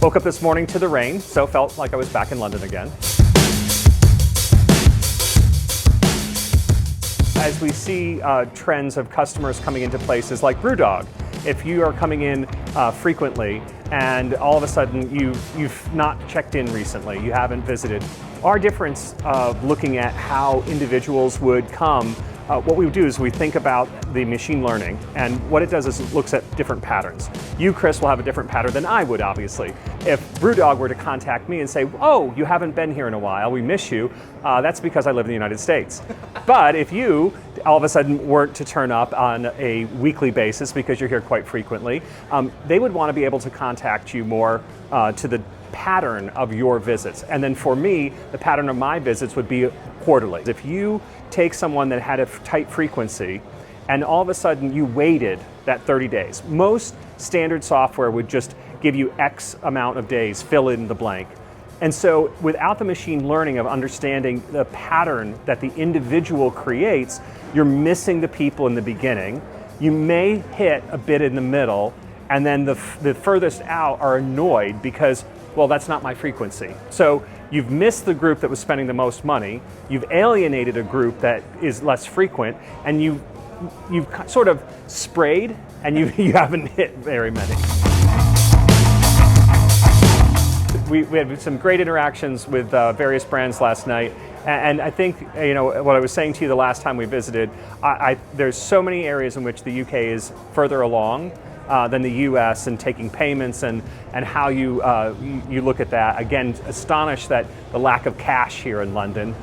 Woke up this morning to the rain, so felt like I was back in London again. As we see trends of customers coming into places like BrewDog, if you are coming in frequently and all of a sudden you've not checked in recently, you haven't visited, our difference of looking at how individuals would come, what we do is we think about the machine learning, and what it does is it looks at different patterns. You, Chris, will have a different pattern than I would, obviously. If BrewDog were to contact me and say, oh, you haven't been here in a while, we miss you, that's because I live in the United States. But if you all of a sudden weren't to turn up on a weekly basis because you're here quite frequently, they would want to be able to contact you more to the pattern of your visits. And then for me, the pattern of my visits would be quarterly. If you take someone that had a tight frequency and all of a sudden you waited that 30 days, most standard software would just give you X amount of days, fill in the blank. And so without the machine learning of understanding the pattern that the individual creates, you're missing the people in the beginning. You may hit a bit in the middle, and then the furthest out are annoyed because, well, that's not my frequency. So you've missed the group that was spending the most money, you've alienated a group that is less frequent, and you've sort of sprayed, and you haven't hit very many. We had some great interactions with various brands last night, and I think, you know, what I was saying to you the last time we visited, there's so many areas in which the UK is further along than the US in taking payments and how you look at that. Again, astonished that the lack of cash here in London,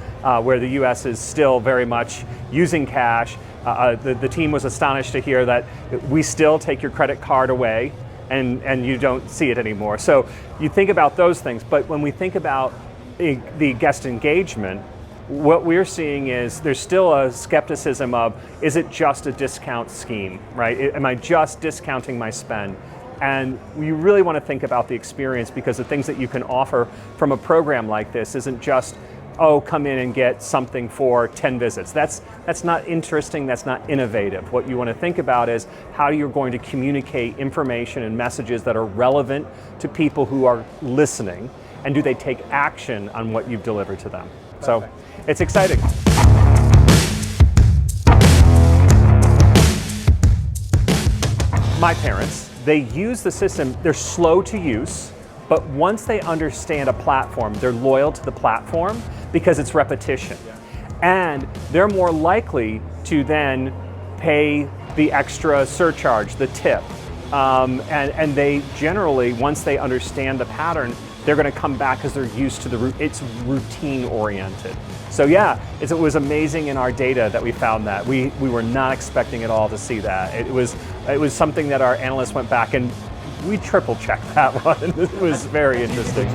where the US is still very much using cash. The team was astonished to hear that we still take your credit card away and you don't see it anymore. So you think about those things, but when we think about the guest engagement, what we're seeing is there's still a skepticism of, is it just a discount scheme, right? Am I just discounting my spend? And we really want to think about the experience, because the things that you can offer from a program like this isn't just, oh, come in and get something for 10 visits. That's not interesting, that's not innovative. What you want to think about is how you're going to communicate information and messages that are relevant to people who are listening, and do they take action on what you've delivered to them. Perfect. So it's exciting. My parents, they use the system, they're slow to use, but once they understand a platform, they're loyal to the platform because it's repetition. Yeah. And they're more likely to then pay the extra surcharge, the tip. And they generally, once they understand the pattern, they're going to come back because they're used to it's routine oriented. So yeah, it was amazing in our data that we found that. We were not expecting at all to see that. It was something that our analysts went back and we triple checked that one. It was very interesting.